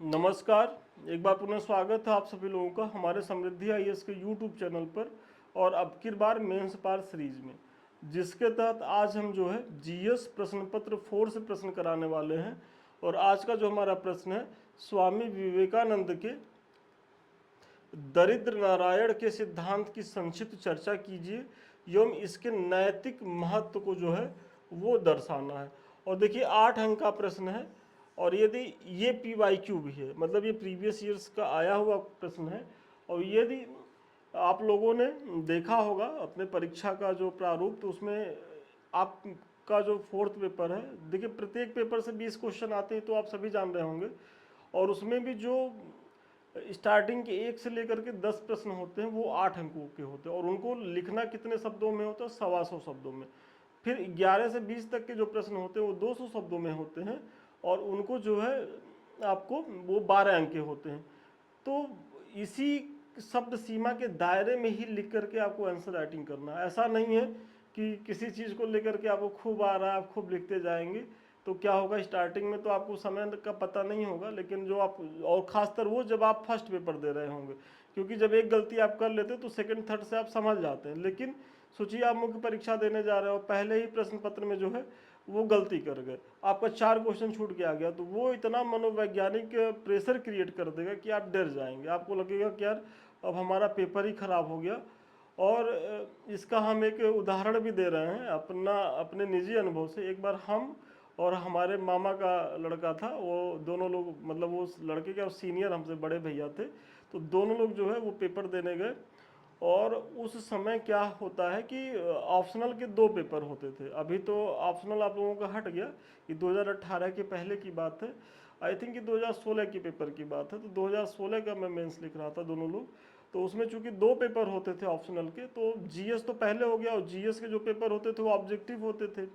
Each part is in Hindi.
नमस्कार। एक बार पुनः स्वागत है आप सभी लोगों का हमारे समृद्धि आईएएस के यूट्यूब चैनल पर और अब की बार मेंस पार सीरीज में, जिसके तहत आज हम जो है जीएस प्रश्न पत्र 4 से प्रश्न कराने वाले हैं। और आज का जो हमारा प्रश्न है, स्वामी विवेकानंद के दरिद्र नारायण के सिद्धांत की संक्षिप्त चर्चा कीजिए एवं इसके नैतिक महत्व को जो है वो दर्शाना है। और देखिए 8 अंक का प्रश्न है और यदि ये PYQ भी है, मतलब ये प्रीवियस ईयर्स का आया हुआ प्रश्न है। और यदि आप लोगों ने देखा होगा अपने परीक्षा का जो प्रारूप, तो उसमें आपका जो 4th पेपर है, देखिए प्रत्येक पेपर से 20 क्वेश्चन आते हैं तो आप सभी जान रहे होंगे। और उसमें भी जो स्टार्टिंग के 1 से लेकर के 10 प्रश्न होते हैं वो 8 अंकों के होते हैं और उनको लिखना कितने शब्दों में होता है, 125 शब्दों में। फिर 11 से 20 तक के जो प्रश्न होते हैं वो 200 शब्दों में होते हैं और उनको जो है आपको वो 12 अंक के होते हैं। तो इसी शब्द सीमा के दायरे में ही लिख करके आपको आंसर राइटिंग करना है। ऐसा नहीं है कि किसी चीज़ को लेकर के आपको खूब आ रहा है आप खूब लिखते जाएंगे तो क्या होगा, स्टार्टिंग में तो आपको समय का पता नहीं होगा, लेकिन जो आप, और खासकर वो जब आप फर्स्ट पेपर दे रहे होंगे, क्योंकि जब एक गलती आप कर लेते तो सेकंड थर्ड से आप समझ जाते हैं। लेकिन सोचिए आप मुख्य परीक्षा देने जा रहे हो, पहले ही प्रश्न पत्र में जो है वो गलती कर गए, आपका 4 क्वेश्चन छूट के आ गया, तो वो इतना मनोवैज्ञानिक प्रेशर क्रिएट कर देगा कि आप डर जाएंगे। आपको लगेगा कि यार अब हमारा पेपर ही खराब हो गया। और इसका हम एक उदाहरण भी दे रहे हैं अपने निजी अनुभव से। एक बार हम और हमारे मामा का लड़का था, वो दोनों लोग, मतलब वो उस लड़के के सीनियर हमसे बड़े भैया थे, तो दोनों लोग जो है वो पेपर देने गए। और उस समय क्या होता है कि ऑप्शनल के 2 पेपर होते थे। अभी तो ऑप्शनल आप लोगों का हट गया, ये 2018 के पहले की बात है। आई थिंक कि 2016 के पेपर की बात है। तो 2016 का मैं मेंस लिख रहा था, दोनों लोग। तो उसमें चूंकि 2 पेपर होते थे ऑप्शनल के, तो जीएस तो पहले हो गया और जीएस के जो पेपर होते थे वो ऑब्जेक्टिव होते थे।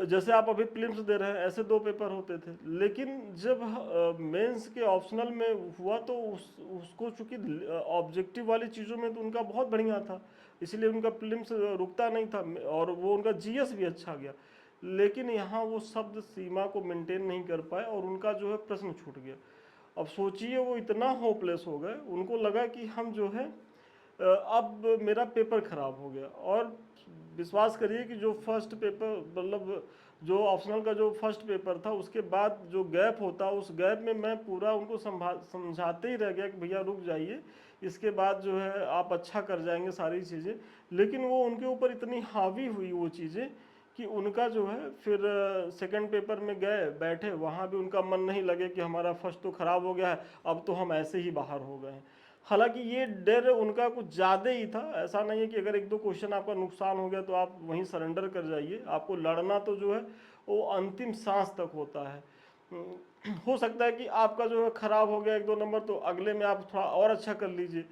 जैसे आप अभी प्रीलिम्स दे रहे हैं, ऐसे 2 पेपर होते थे। लेकिन जब मेंस के ऑप्शनल में हुआ तो उसको चूंकि ऑब्जेक्टिव वाली चीज़ों में तो उनका बहुत बढ़िया था, इसलिए उनका प्रीलिम्स रुकता नहीं था और वो उनका जीएस भी अच्छा गया। लेकिन यहाँ वो शब्द सीमा को मेंटेन नहीं कर पाए और उनका जो है प्रश्न छूट गया। अब सोचिए वो इतना होपलेस हो गए, उनको लगा कि हम जो है अब मेरा पेपर खराब हो गया। और विश्वास करिए कि जो फर्स्ट पेपर, मतलब जो ऑप्शनल का जो फर्स्ट पेपर था, उसके बाद जो गैप होता, उस गैप में मैं पूरा उनको समझाते ही रह गया कि भैया रुक जाइए, इसके बाद जो है आप अच्छा कर जाएंगे सारी चीज़ें। लेकिन वो उनके ऊपर इतनी हावी हुई वो चीज़ें कि उनका जो है फिर सेकंड पेपर में गए बैठे, वहाँ भी उनका मन नहीं लगे कि हमारा फर्स्ट तो खराब हो गया है, अब तो हम ऐसे ही बाहर हो गए हैं। हालांकि ये डर उनका कुछ ज़्यादा ही था। ऐसा नहीं है कि अगर 1-2 क्वेश्चन आपका नुकसान हो गया तो आप वहीं सरेंडर कर जाइए। आपको लड़ना तो जो है वो अंतिम सांस तक होता है। हो सकता है कि आपका जो है खराब हो गया 1-2 नंबर, तो अगले में आप थोड़ा और अच्छा कर लीजिए।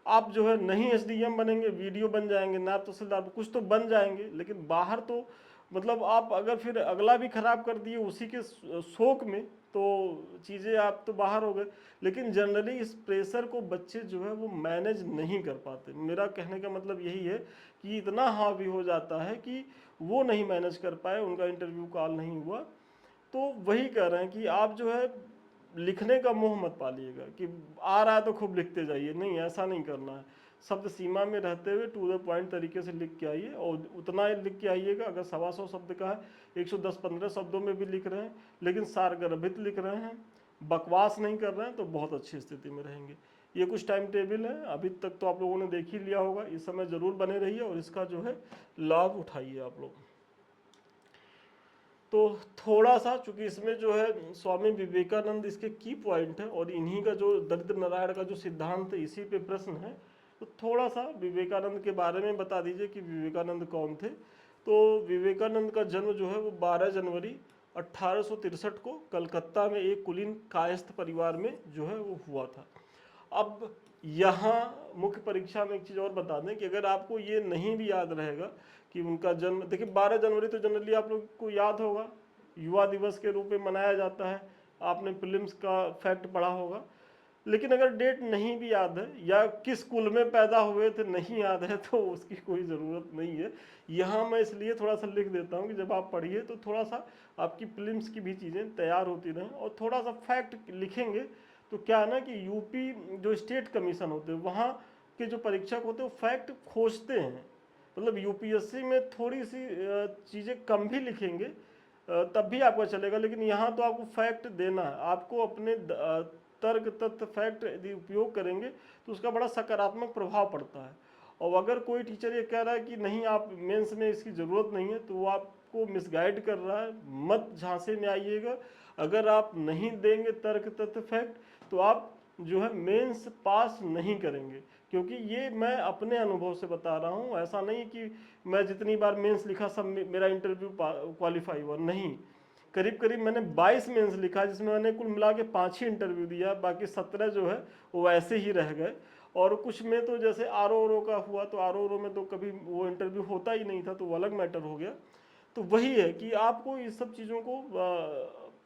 आप जो है नहीं एसडीएम बनेंगे, वीडियो बन जाएंगे, नायब तहसीलदार, कुछ तो बन जाएंगे, लेकिन बाहर तो मतलब आप अगर फिर अगला भी खराब कर दिए उसी के शौक में, तो चीज़ें आप तो बाहर हो गए। लेकिन जनरली इस प्रेशर को बच्चे जो है वो मैनेज नहीं कर पाते। मेरा कहने का मतलब यही है कि इतना हावी हो जाता है कि वो नहीं मैनेज कर पाए, उनका इंटरव्यू कॉल नहीं हुआ। तो वही कह रहे हैं कि आप जो है लिखने का मोह मत पालिएगा कि आ रहा है तो खूब लिखते जाइए, नहीं, ऐसा नहीं करना है। शब्द सीमा में रहते हुए टू द पॉइंट तरीके से लिख के आइए, और उतना ही लिख के आइएगा। अगर 125 शब्द का है, 110-15 शब्दों में भी लिख रहे हैं, लेकिन सारगर्भित लिख रहे हैं, बकवास नहीं कर रहे हैं, तो बहुत अच्छी स्थिति में रहेंगे। ये कुछ टाइम टेबल है, अभी तक तो आप लोगों ने देख ही लिया होगा। इस समय ज़रूर बने रहिए और इसका जो है लाभ उठाइए आप लोग। तो थोड़ा सा, चूंकि इसमें जो है स्वामी विवेकानंद इसके की पॉइंट है और इन्हीं का जो दरिद्र नारायण का जो सिद्धांत है इसी पे प्रश्न है, तो थोड़ा सा विवेकानंद के बारे में बता दीजिए कि विवेकानंद कौन थे। तो विवेकानंद का जन्म जो है वो 12 जनवरी 1863 को कलकत्ता में एक कुलीन कायस्थ परिवार में जो है वो हुआ था। अब यहाँ मुख्य परीक्षा में एक चीज़ और बता दें कि अगर आपको ये नहीं भी याद रहेगा कि उनका जन्म, देखिए 12 जनवरी तो जनरली आप लोग को याद होगा, युवा दिवस के रूप में मनाया जाता है। आपने प्रीलिम्स का फैक्ट पढ़ा होगा। लेकिन अगर डेट नहीं भी याद है या किस कुल में पैदा हुए थे नहीं याद है तो उसकी कोई ज़रूरत नहीं है। यहाँ मैं इसलिए थोड़ा सा लिख देता हूँ कि जब आप पढ़िए तो थोड़ा सा आपकी प्रीलिम्स की भी चीज़ें तैयार होती रहें, और थोड़ा सा फैक्ट लिखेंगे तो क्या है ना कि यूपी जो स्टेट कमीशन होते हैं वहाँ के जो परीक्षक होते हैं वो फैक्ट खोजते हैं। मतलब यूपीएससी में थोड़ी सी चीज़ें कम भी लिखेंगे तब भी आपका चलेगा, लेकिन यहाँ तो आपको फैक्ट देना है। आपको अपने तर्क तथ्य फैक्ट यदि उपयोग करेंगे तो उसका बड़ा सकारात्मक प्रभाव पड़ता है। और अगर कोई टीचर ये कह रहा है कि नहीं आप मेंस में इसकी ज़रूरत नहीं है तो वो आपको मिसगाइड कर रहा है। मत झांसे में आइएगा। अगर आप नहीं देंगे तर्क तथ्य फैक्ट तो आप जो है मेंस पास नहीं करेंगे, क्योंकि ये मैं अपने अनुभव से बता रहा हूँ। ऐसा नहीं कि मैं जितनी बार मेंस लिखा सब मेरा इंटरव्यू क्वालिफाई हुआ, नहीं। करीब करीब मैंने 22 मेंस लिखा जिसमें मैंने कुल मिला के 5 ही इंटरव्यू दिया, बाकी 17 जो है वो वैसे ही रह गए। और कुछ में तो जैसे आर ओ का हुआ तो आर ओ में तो कभी वो इंटरव्यू होता ही नहीं था, तो वो अलग मैटर हो गया। तो वही है कि आपको इस सब चीज़ों को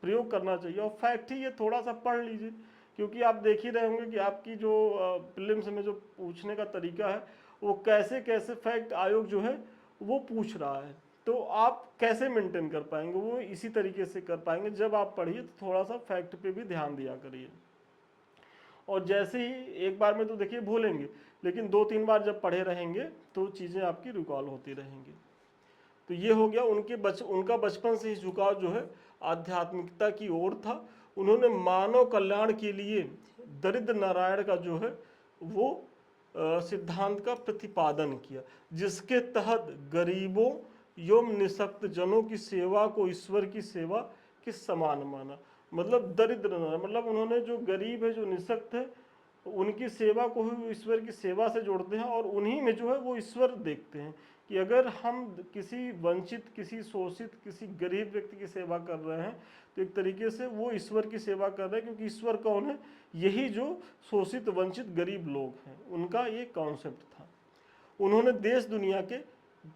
प्रयोग करना चाहिए। और फैक्ट ही ये थोड़ा सा पढ़ लीजिए, क्योंकि आप देख ही रहे होंगे कि आपकी जो प्रीलिम्स में जो पूछने का तरीका है वो कैसे कैसे फैक्ट आयोग जो है वो पूछ रहा है। तो आप कैसे मेंटेन कर पाएंगे, वो इसी तरीके से कर पाएंगे। जब आप पढ़िए तो थोड़ा सा फैक्ट पे भी ध्यान दिया करिए। और जैसे ही एक बार में तो देखिए भूलेंगे, लेकिन 2-3 बार जब पढ़े रहेंगे तो चीज़ें आपकी रिकॉल होती रहेंगी। तो ये हो गया उनका बचपन से ही झुकाव जो है आध्यात्मिकता की ओर था। उन्होंने मानव कल्याण के लिए दरिद्र नारायण का जो है वो सिद्धांत का प्रतिपादन किया, जिसके तहत गरीबों एवं निःशक्त जनों की सेवा को ईश्वर की सेवा के समान माना। मतलब दरिद्र नारायण मतलब उन्होंने जो गरीब है जो निःशक्त है उनकी सेवा को ही ईश्वर की सेवा से जोड़ते हैं, और उन्हीं में जो है वो ईश्वर देखते हैं कि अगर हम किसी वंचित, किसी शोषित, किसी गरीब व्यक्ति की सेवा कर रहे हैं तो एक तरीके से वो ईश्वर की सेवा कर रहे हैं, क्योंकि ईश्वर कौन है, यही जो शोषित वंचित गरीब लोग हैं, उनका ये कॉन्सेप्ट था। उन्होंने देश दुनिया के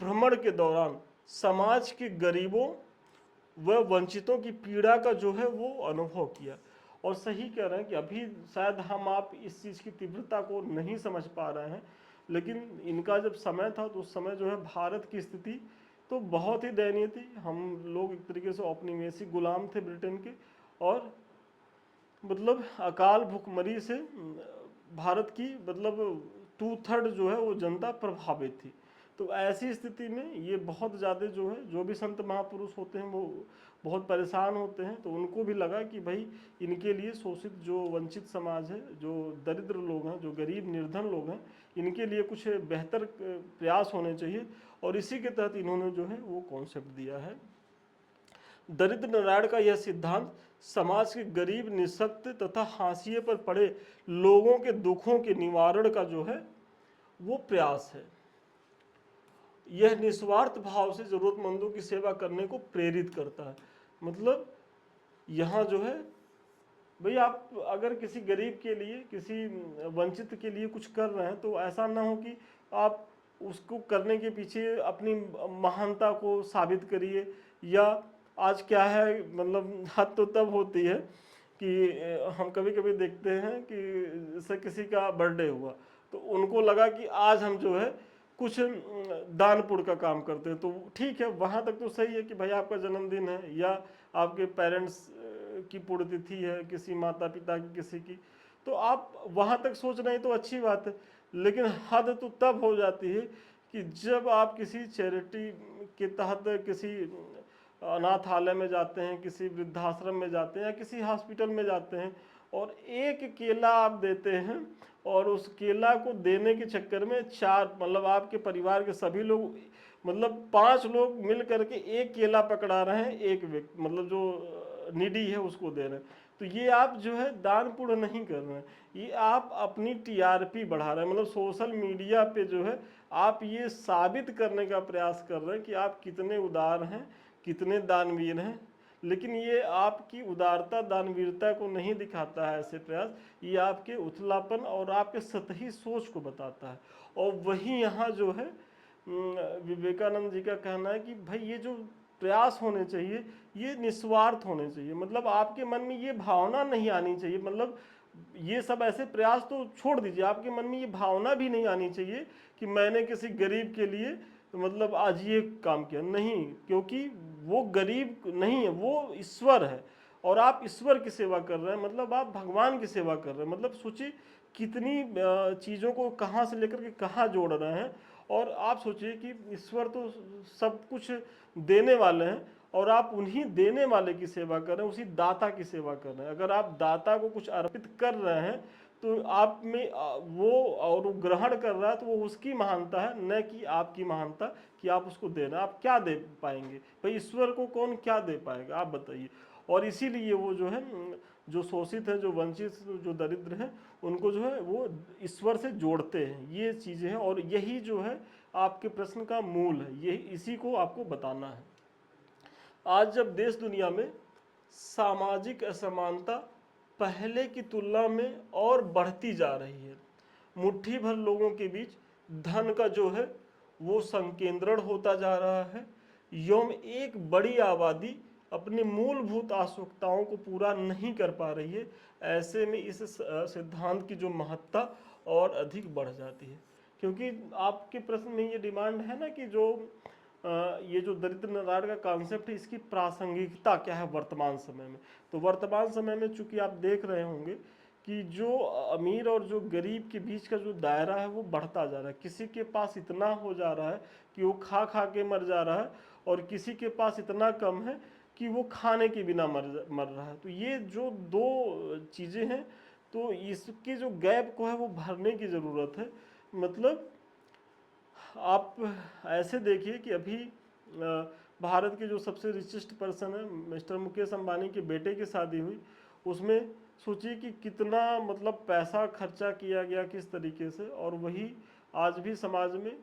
भ्रमण के दौरान समाज के गरीबों व वंचितों की पीड़ा का जो है वो अनुभव किया। और सही कह रहे हैं कि अभी शायद हम आप इस चीज़ की तीव्रता को नहीं समझ पा रहे हैं, लेकिन इनका जब समय था तो उस समय जो है भारत की स्थिति तो बहुत ही दयनीय थी। हम लोग एक तरीके से औपनिवेशिक गुलाम थे ब्रिटेन के, और मतलब अकाल भुखमरी से भारत की मतलब 2/3 जो है वो जनता प्रभावित थी। तो ऐसी स्थिति में ये बहुत ज़्यादा जो है, जो भी संत महापुरुष होते हैं वो बहुत परेशान होते हैं। तो उनको भी लगा कि भाई इनके लिए शोषित जो वंचित समाज है, जो दरिद्र लोग हैं, जो गरीब निर्धन लोग हैं, इनके लिए कुछ बेहतर प्रयास होने चाहिए। और इसी के तहत इन्होंने जो है वो कॉन्सेप्ट दिया है। दरिद्र नारायण का यह सिद्धांत समाज के गरीब, निःशक्त तथा हाशिए पर पड़े लोगों के दुखों के निवारण का जो है वो प्रयास है। यह निस्वार्थ भाव से जरूरतमंदों की सेवा करने को प्रेरित करता है। मतलब यहाँ जो है भाई आप अगर किसी गरीब के लिए, किसी वंचित के लिए कुछ कर रहे हैं तो ऐसा ना हो कि आप उसको करने के पीछे अपनी महानता को साबित करिए। या आज क्या है मतलब हद तो तब होती है कि हम कभी कभी देखते हैं कि जैसे किसी का बर्थडे हुआ तो उनको लगा कि आज हम जो है कुछ दान पुण्य का काम करते हैं। तो ठीक है, वहाँ तक तो सही है कि भाई आपका जन्मदिन है या आपके पेरेंट्स की पुण्यतिथि है, किसी माता पिता की, किसी की, तो आप वहाँ तक सोच रहे हैं तो अच्छी बात है। लेकिन हद तो तब हो जाती है कि जब आप किसी चैरिटी के तहत किसी अनाथालय में जाते हैं, किसी वृद्धाश्रम में जाते हैं या किसी हॉस्पिटल में जाते हैं और एक केला आप देते हैं, और उस केला को देने के चक्कर में 4 मतलब आपके परिवार के सभी लोग मतलब 5 लोग मिल करके एक केला पकड़ा रहे हैं, एक व्यक्ति मतलब जो निडी है उसको दे रहे हैं। तो ये आप जो है दान पुण्य नहीं कर रहे हैं, ये आप अपनी टीआरपी बढ़ा रहे हैं। मतलब सोशल मीडिया पे जो है आप ये साबित करने का प्रयास कर रहे हैं कि आप कितने उदार हैं, कितने दानवीर हैं। लेकिन ये आपकी उदारता दानवीरता को नहीं दिखाता है ऐसे प्रयास, ये आपके उथलापन और आपके सतही सोच को बताता है। और वही यहाँ जो है विवेकानंद जी का कहना है कि भाई ये जो प्रयास होने चाहिए ये निस्वार्थ होने चाहिए। मतलब आपके मन में ये भावना नहीं आनी चाहिए, मतलब ये सब ऐसे प्रयास तो छोड़ दीजिए। आपके मन में ये भावना भी नहीं आनी चाहिए कि मैंने किसी गरीब के लिए मतलब आज ये काम किया, नहीं, क्योंकि वो गरीब नहीं है, वो ईश्वर है और आप ईश्वर की सेवा कर रहे हैं, मतलब आप भगवान की सेवा कर रहे हैं। मतलब सोचिए कितनी चीज़ों को कहाँ से लेकर के कहाँ जोड़ रहे हैं। और आप सोचिए कि ईश्वर तो सब कुछ देने वाले हैं और आप उन्हीं देने वाले की सेवा कर रहे हैं, उसी दाता की सेवा कर रहे हैं। अगर आप दाता को कुछ अर्पित कर रहे हैं तो आप में वो और वो ग्रहण कर रहा है तो वो उसकी महानता है, न कि आपकी महानता कि आप उसको दे रहे हैं। आप क्या दे पाएंगे भाई, ईश्वर को कौन क्या दे पाएगा, आप बताइए। और इसीलिए वो जो है, जो शोषित है, जो वंचित, जो दरिद्र है, उनको जो है वो ईश्वर से जोड़ते हैं, ये चीज़ें हैं। और यही जो है आपके प्रश्न का मूल है, यही इसी को आपको बताना है। आज जब देश दुनिया में सामाजिक असमानता पहले की तुलना में और बढ़ती जा रही है, मुट्ठी भर लोगों के बीच धन का जो है वो संकेंद्रण होता जा रहा है, एवं एक बड़ी आबादी अपनी मूलभूत आवश्यकताओं को पूरा नहीं कर पा रही है, ऐसे में इस सिद्धांत की जो महत्ता और अधिक बढ़ जाती है। क्योंकि आपके प्रश्न में ये डिमांड है ना कि जो ये जो दरिद्र नारायण का कॉन्सेप्ट है, इसकी प्रासंगिकता क्या है वर्तमान समय में। तो वर्तमान समय में चूंकि आप देख रहे होंगे कि जो अमीर और जो गरीब के बीच का जो दायरा है वो बढ़ता जा रहा है। किसी के पास इतना हो जा रहा है कि वो खा खा के मर जा रहा है, और किसी के पास इतना कम है कि वो खाने के बिना मर रहा है। तो ये जो दो चीज़ें हैं, तो इसके जो गैप को है वो भरने की ज़रूरत है। मतलब आप ऐसे देखिए कि अभी भारत के जो सबसे रिचेस्ट पर्सन है मिस्टर मुकेश अंबानी के बेटे की शादी हुई, उसमें सोचिए कि कितना मतलब पैसा खर्चा किया गया किस तरीके से। और वही आज भी समाज में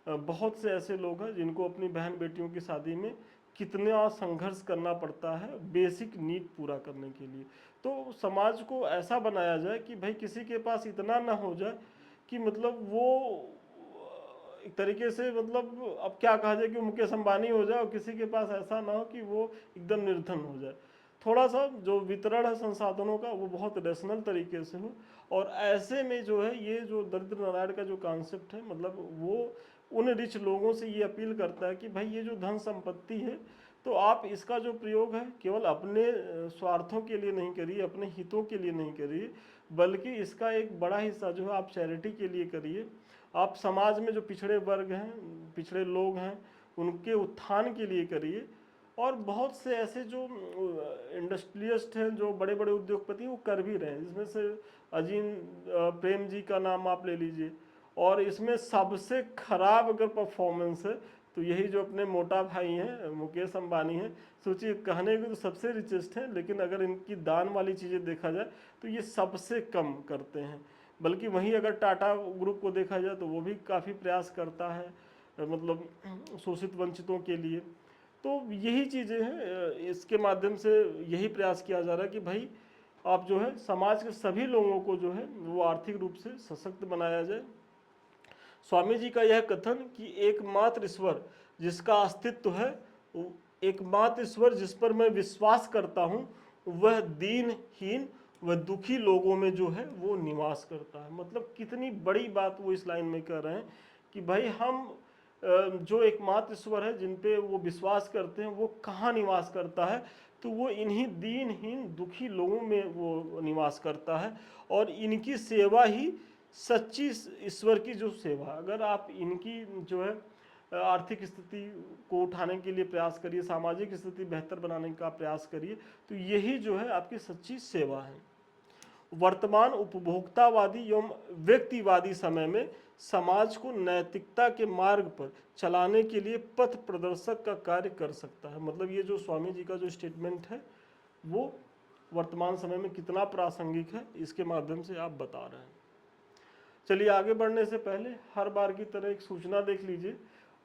बहुत से ऐसे लोग हैं जिनको अपनी बहन बेटियों की शादी में कितना संघर्ष करना पड़ता है बेसिक नीड पूरा करने के लिए। तो समाज को ऐसा बनाया जाए कि भाई किसी के पास इतना ना हो जाए कि मतलब वो एक तरीके से मतलब अब क्या कहा जाए कि मुकेश अंबानी हो जाए, और किसी के पास ऐसा ना हो कि वो एकदम निर्धन हो जाए। थोड़ा सा जो वितरण है संसाधनों का वो बहुत रेशनल तरीके से हो। और ऐसे में जो है ये जो दरिद्र नारायण का जो कॉन्सेप्ट है, मतलब वो उन रिच लोगों से ये अपील करता है कि भाई ये जो धन संपत्ति है, तो आप इसका जो प्रयोग है केवल अपने स्वार्थों के लिए नहीं करिए, अपने हितों के लिए नहीं करिए, बल्कि इसका एक बड़ा हिस्सा जो है आप चैरिटी के लिए करिए। आप समाज में जो पिछड़े वर्ग हैं, पिछड़े लोग हैं, उनके उत्थान के लिए करिए। और बहुत से ऐसे जो इंडस्ट्रियलिस्ट हैं, जो बड़े बड़े उद्योगपति, वो कर भी रहे हैं। इसमें से अजीम प्रेम जी का नाम आप ले लीजिए। और इसमें सबसे खराब अगर परफॉर्मेंस है तो यही जो अपने मोटा भाई हैं मुकेश अंबानी हैं। सोचिए, कहने को तो सबसे रिचेस्ट हैं, लेकिन अगर इनकी दान वाली चीज़ें देखा जाए तो ये सबसे कम करते हैं। बल्कि वहीं अगर टाटा ग्रुप को देखा जाए तो वो भी काफ़ी प्रयास करता है मतलब शोषित वंचितों के लिए। तो यही चीज़ें हैं, इसके माध्यम से यही प्रयास किया जा रहा है कि भाई आप जो है समाज के सभी लोगों को जो है वो आर्थिक रूप से सशक्त बनाया जाए। स्वामी जी का यह कथन कि एकमात्र ईश्वर जिसका अस्तित्व है, एकमात्र ईश्वर जिस पर मैं विश्वास करता हूँ, वह दीनहीन व दुखी लोगों में जो है वो निवास करता है। मतलब कितनी बड़ी बात वो इस लाइन में कर रहे हैं कि भाई हम जो एकमात्र ईश्वर है जिन पे वो विश्वास करते हैं, वो कहाँ निवास करता है, तो वो इन्हीं दीनहीन दुखी लोगों में वो निवास करता है। और इनकी सेवा ही सच्ची ईश्वर की जो सेवा, अगर आप इनकी जो है आर्थिक स्थिति को उठाने के लिए प्रयास करिए, सामाजिक स्थिति बेहतर बनाने का प्रयास करिए, तो यही जो है आपकी सच्ची सेवा है। वर्तमान उपभोक्तावादी एवं व्यक्तिवादी समय में समाज को नैतिकता के मार्ग पर चलाने के लिए पथ प्रदर्शक का कार्य कर सकता है। मतलब ये जो स्वामी जी का जो स्टेटमेंट है वो वर्तमान समय में कितना प्रासंगिक है, इसके माध्यम से आप बता रहे हैं। चलिए, आगे बढ़ने से पहले हर बार की तरह एक सूचना देख लीजिए।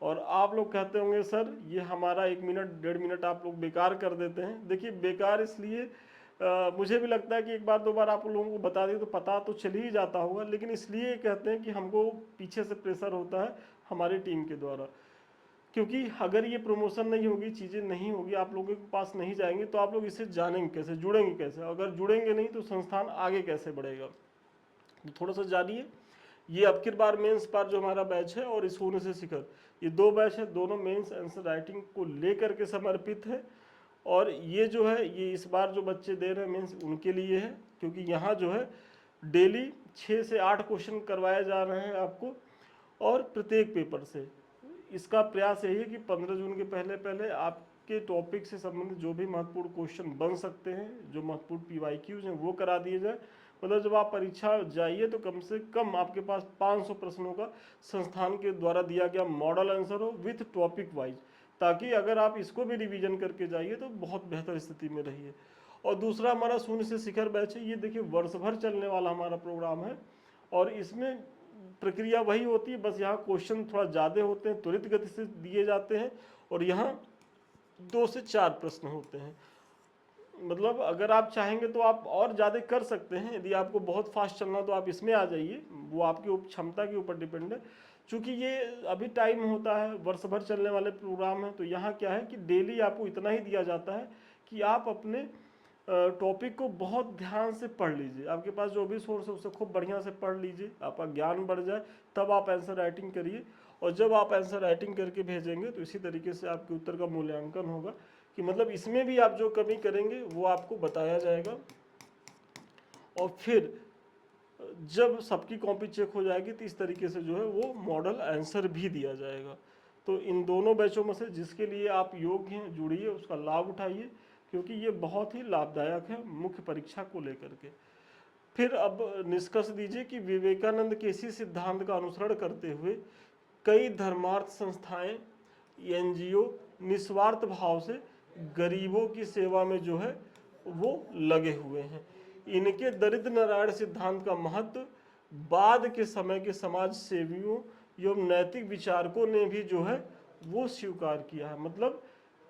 और आप लोग कहते होंगे सर ये हमारा 1 मिनट 1.5 मिनट आप लोग बेकार कर देते हैं। देखिए, बेकार इसलिए मुझे भी लगता है कि एक बार दो बार आप लोगों को बता दिए तो पता तो चल ही जाता होगा, लेकिन इसलिए कहते हैं कि हमको पीछे से प्रेशर होता है हमारी टीम के द्वारा क्योंकि अगर ये प्रमोशन नहीं होगी, चीज़ें नहीं होगी, आप लोगों के पास नहीं जाएंगे, तो आप लोग इससे जानेंगे कैसे, जुड़ेंगे कैसे? अगर जुड़ेंगे नहीं तो संस्थान आगे कैसे बढ़ेगा? तो थोड़ा सा जानिए। ये अब की बार मेंस पार जो हमारा बैच है और शून्य से शिखर, ये 2 बैच है, दोनों मेंस आंसर राइटिंग को लेकर के समर्पित है। और ये जो है ये इस बार जो बच्चे दे रहे हैं मेंस उनके लिए है, क्योंकि यहाँ जो है डेली 6 से 8 क्वेश्चन करवाए जा रहे हैं आपको, और प्रत्येक पेपर से। इसका प्रयास यही है कि 15 जून के पहले पहले आपके टॉपिक से संबंधित जो भी महत्वपूर्ण क्वेश्चन बन सकते हैं, जो महत्वपूर्ण PYQs हैं, वो करा दिए जाए। मतलब जब आप परीक्षा जाइए तो कम से कम आपके पास 500 प्रश्नों का संस्थान के द्वारा दिया गया मॉडल आंसर हो विथ टॉपिक वाइज, ताकि अगर आप इसको भी रिवीजन करके जाइए तो बहुत बेहतर स्थिति में रहिए। और दूसरा हमारा शून्य से शिखर बैच है, ये देखिए वर्ष भर चलने वाला हमारा प्रोग्राम है, और इसमें प्रक्रिया वही होती है, बस यहाँ क्वेश्चन थोड़ा ज़्यादा होते हैं, त्वरित गति से दिए जाते हैं, और यहाँ 2 से 4 प्रश्न होते हैं। मतलब अगर आप चाहेंगे तो आप और ज़्यादा कर सकते हैं, यदि आपको बहुत फास्ट चलना तो आप इसमें आ जाइए, वो आपकी क्षमता के ऊपर डिपेंड है। चूँकि ये अभी टाइम होता है, वर्ष भर चलने वाले प्रोग्राम है, तो यहाँ क्या है कि डेली आपको इतना ही दिया जाता है कि आप अपने टॉपिक को बहुत ध्यान से पढ़ लीजिए। आपके पास जो भी सोर्स है उसे खूब बढ़िया से पढ़ लीजिए, आपका ज्ञान बढ़ जाए, तब आप आंसर राइटिंग करिए। और जब आप आंसर राइटिंग करके भेजेंगे तो इसी तरीके से आपके उत्तर का मूल्यांकन होगा, कि मतलब इसमें भी आप जो कमी करेंगे वो आपको बताया जाएगा। और फिर जब सबकी कॉपी चेक हो जाएगी तो इस तरीके से जो है वो मॉडल आंसर भी दिया जाएगा। तो इन दोनों बैचों में से जिसके लिए आप योग्य हैं, जुड़िए, उसका लाभ उठाइए, क्योंकि ये बहुत ही लाभदायक है मुख्य परीक्षा को लेकर के। फिर अब निष्कर्ष दीजिए कि विवेकानंद के इसी सिद्धांत का अनुसरण करते हुए कई धर्मार्थ संस्थाएं, NGO निस्वार्थ भाव से गरीबों की सेवा में जो है वो लगे हुए हैं। इनके दरिद्र नारायण सिद्धांत का महत्व बाद के समय के समाज सेवियों एवं नैतिक विचारकों ने भी जो है वो स्वीकार किया है। मतलब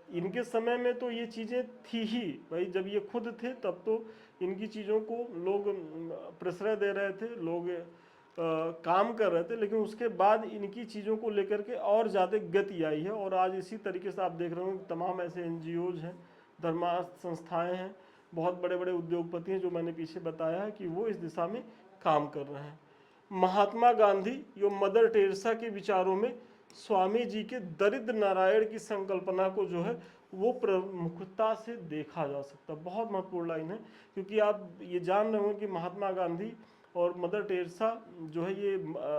इनके समय में तो ये चीज़ें थी ही भाई, जब ये खुद थे तब तो इनकी चीज़ों को लोग प्रश्रय दे रहे थे, लोग काम कर रहे थे, लेकिन उसके बाद इनकी चीज़ों को लेकर के और ज़्यादा गति आई है। और आज इसी तरीके से आप देख रहे हो तमाम ऐसे NGOs हैं, धर्मार्थ संस्थाएं हैं, बहुत बड़े बड़े उद्योगपति हैं, जो मैंने पीछे बताया है कि वो इस दिशा में काम कर रहे हैं। महात्मा गांधी एवं मदर टेरेसा के विचारों में स्वामी जी के दरिद्र नारायण की संकल्पना को जो है वो प्रमुखता से देखा जा सकता है। बहुत महत्वपूर्ण लाइन है, क्योंकि आप ये जान रहे हो कि महात्मा गांधी और मदर टेरेसा जो है ये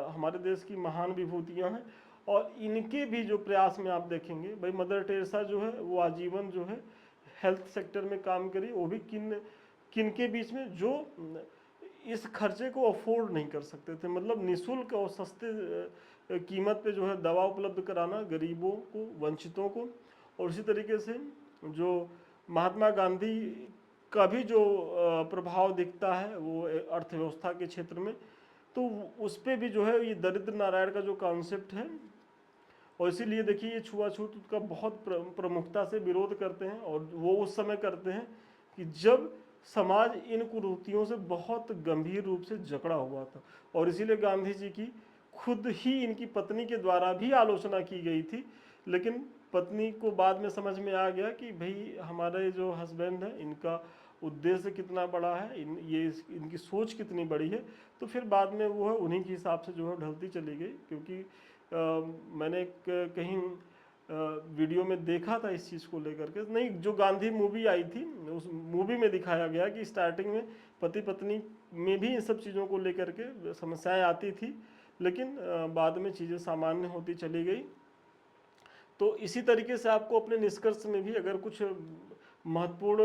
हमारे देश की महान विभूतियां हैं, और इनके भी जो प्रयास में आप देखेंगे भाई, मदर टेरेसा जो है वो आजीवन जो है हेल्थ सेक्टर में काम करी, वो भी किन के बीच में जो इस खर्चे को अफोर्ड नहीं कर सकते थे। मतलब निःशुल्क और सस्ते कीमत पे जो है दवा उपलब्ध कराना गरीबों को, वंचितों को। और इसी तरीके से जो महात्मा गांधी का भी जो प्रभाव दिखता है वो अर्थव्यवस्था के क्षेत्र में, तो उस पर भी जो है ये दरिद्र नारायण का जो कॉन्सेप्ट है, और इसीलिए देखिए ये छुआछूत का बहुत प्रमुखता से विरोध करते हैं, और वो उस समय करते हैं कि जब समाज इन कुरीतियों से बहुत गंभीर रूप से जकड़ा हुआ था। और इसीलिए गांधी जी की खुद ही इनकी पत्नी के द्वारा भी आलोचना की गई थी, लेकिन पत्नी को बाद में समझ में आ गया कि भाई हमारे जो हस्बैंड है इनका उद्देश्य कितना बड़ा है, इनकी सोच कितनी बड़ी है, तो फिर बाद में वो है उन्हीं के हिसाब से जो है ढलती चली गई। क्योंकि मैंने कहीं वीडियो में देखा था इस चीज़ को लेकर के, नहीं, जो गांधी मूवी आई थी उस मूवी में दिखाया गया कि स्टार्टिंग में पति पत्नी में भी इन सब चीज़ों को लेकर के समस्याएं आती थी, लेकिन बाद में चीज़ें सामान्य होती चली गई। तो इसी तरीके से आपको अपने निष्कर्ष में भी अगर कुछ महत्वपूर्ण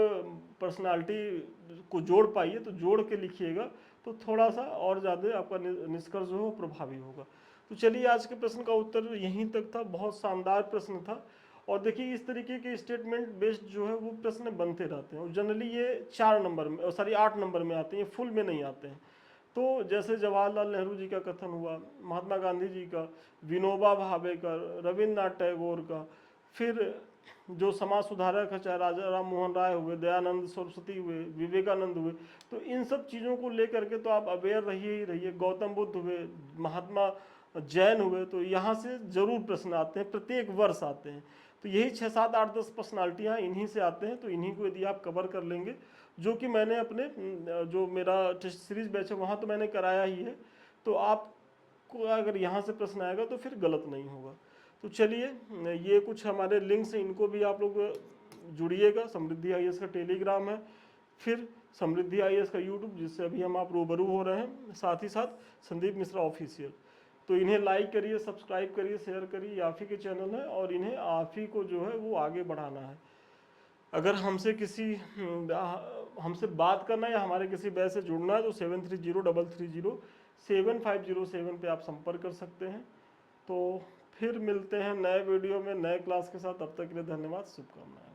पर्सनालिटी को जोड़ पाइए तो जोड़ के लिखिएगा, तो थोड़ा सा और ज़्यादा आपका निष्कर्ष जो है प्रभावी होगा। तो चलिए आज के प्रश्न का उत्तर यहीं तक था, बहुत शानदार प्रश्न था। और देखिए इस तरीके के स्टेटमेंट बेस्ड जो है वो प्रश्न बनते रहते हैं, और जनरली ये 4 नंबर में, सॉरी 8 नंबर में आते हैं, ये फुल में नहीं आते हैं। तो जैसे जवाहरलाल नेहरू जी का कथन हुआ, महात्मा गांधी जी का, विनोबा भावे का, रविन्द्रनाथ टैगोर का, फिर जो समाज सुधारक है चाहे राजा राम मोहन राय हुए, दयानंद सरस्वती हुए, विवेकानंद हुए, तो इन सब चीज़ों को लेकर के तो आप अवेयर रहिए ही रहिए। गौतम बुद्ध हुए, महात्मा जैन हुए, तो यहाँ से जरूर प्रश्न आते हैं, प्रत्येक वर्ष आते हैं। तो यही 6, 7, 8, 10 पर्सनालिटियाँ इन्हीं से आते हैं। तो इन्हीं को यदि आप कवर कर लेंगे, जो कि मैंने अपने जो मेरा टेस्ट सीरीज बैच है वहाँ तो मैंने कराया ही है, तो आपको अगर यहाँ से प्रश्न आएगा तो फिर गलत नहीं होगा। तो चलिए, ये कुछ हमारे लिंक्स हैं, इनको भी आप लोग जुड़िएगा। समृद्धि आईएएस का टेलीग्राम है, फिर समृद्धि आईएएस का यूट्यूब, जिससे अभी हम आप रूबरू हो रहे हैं, साथ ही साथ संदीप मिश्रा ऑफिशियल। तो इन्हें लाइक करिए, सब्सक्राइब करिए, शेयर करिए, आप ही के चैनल है और इन्हें आप ही को जो है वो आगे बढ़ाना है। अगर हमसे हमसे बात करना है या हमारे किसी बैच से जुड़ना है तो 7303307507 पे आप संपर्क कर सकते हैं। तो फिर मिलते हैं नए वीडियो में नए क्लास के साथ, तब तक के लिए धन्यवाद, शुभकामनाएं।